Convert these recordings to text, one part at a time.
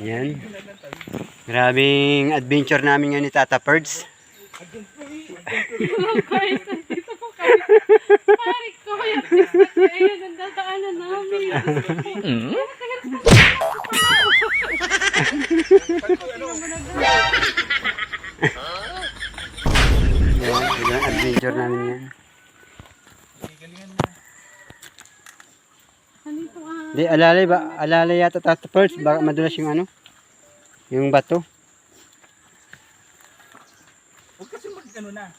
Yan. Grabing adventure namin ngayon ni Tata Perds. Guys, nandito po kami. Pare ko, yung business na ayun, nandadaanan namin. Yan, biglang adventure namin yan. Nandito Di, alalay ba? Alalay yata Tata Perds. Baka madulas yung ano? Yung bato. Huwag kasi mag-ano na.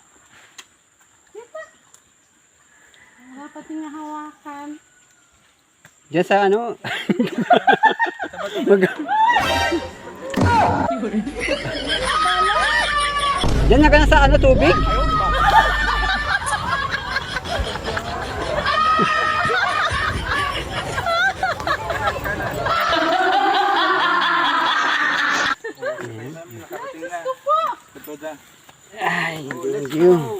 dapat nga hawakan. Diyan sa ano? Diyan na ka na sa ano, tubig? Ay, thank you.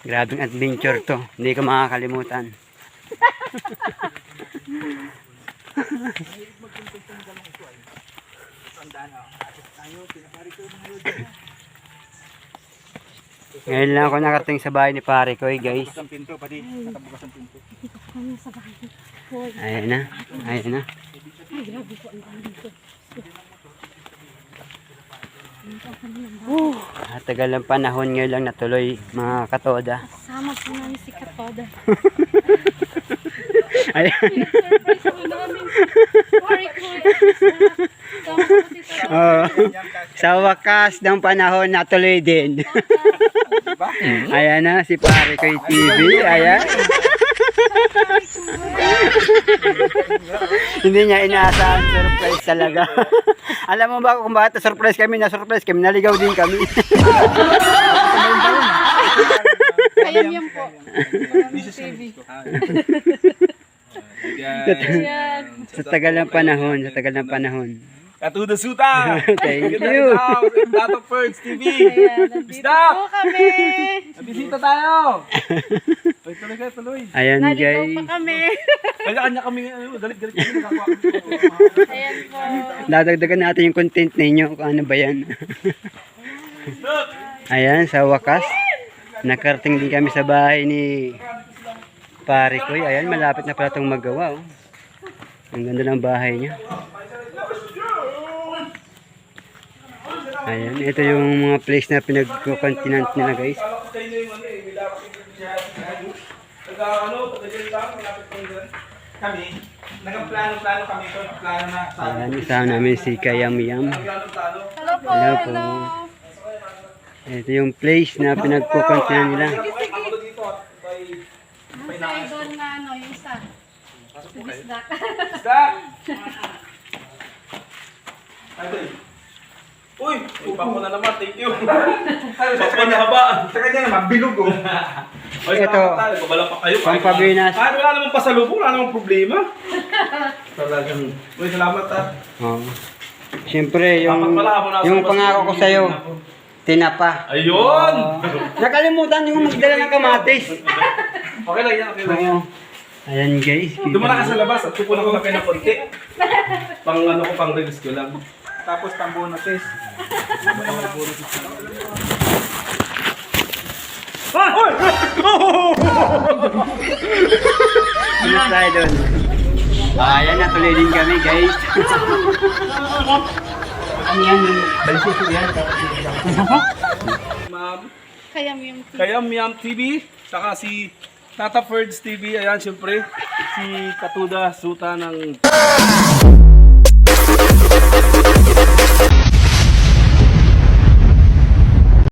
Grabing adventure to. Hindi ka makakalimutan. Ngayon lang ako nakarating sa bahay ni pare ko, guys. Bukas ang pinto, pati nakabukas ang pinto. Dito kami sa bahay. Ayan na. Ayan na. Ay, grabe po ang dami dito. Tagal ng panahon ngayon lang natuloy, mga katoda. Kasama po namin si Katoda. Ayan. Surprise po namin. Pare ko, kasama po si Katoda. Sa wakas ng panahon natuloy din. Ayan na si pare ko yung TV. Ayan. Hindi niya inaasahan, surprise talaga. Alam mo ba kung bakit na-surprise kami? Na-surprise kami, naligaw din kami. Ayam yan po. TV. Ayan. Sa tagal ng panahon, sa tagal ng panahon. Katuda Suta! Thank you. Tata Perds TV! Ayan, nandito po kami. Nabisita tayo! Ay, tuloy kayo, tuloy. Ayan Naligaw guys. pa kami. Kanya-kanya kami, galit-galit kami. Nakakuha kami. Ayan po. Dadagdagan natin yung content ninyo kung ano ba yan. Ayan, sa wakas. Nakarating din kami sa bahay ni pare ko. Ayan, malapit na pala itong magawa. Oh. Ang ganda ng bahay niya. Ayan, ito yung mga place na pinag-continent nila guys. Kami, nagplano-plano kami ito, plano na. Ayan, isama namin si Kayam Yam. Hello po. Hello po. Hello. Ito yung place na pinag-continent nila. Ang sa idol na ano, yung isa. Bisdak. Stop! Uy! Upang ko na naman, thank you. Sa kanya haba. Sa kanya naman, bilog oh. Ito, Babala pa kayo. Pampabinas. Kahit wala namang pasalubong, wala namang problema. Talagang. Uy, salamat ha. Oh. Siyempre, yung pangako ko sa'yo, tinapa. Ayun! Nakalimutan yung magdala ng kamatis. Okay lang yan, okay lang yan. Oo. Ayan guys. Dumala ka sa labas at kukunan ko na kayo ng konti. Pang ano ko, pang release ko lang. Tapos pang bonuses. Yes, tayo doon. Ayan, natuloy din kami guys. Ayan, balisis ko yan. Ma'am, Kaya mo yung kaya Miam TV, saka si Tata Perds TV, ayan syempre, si Katuda Suta ng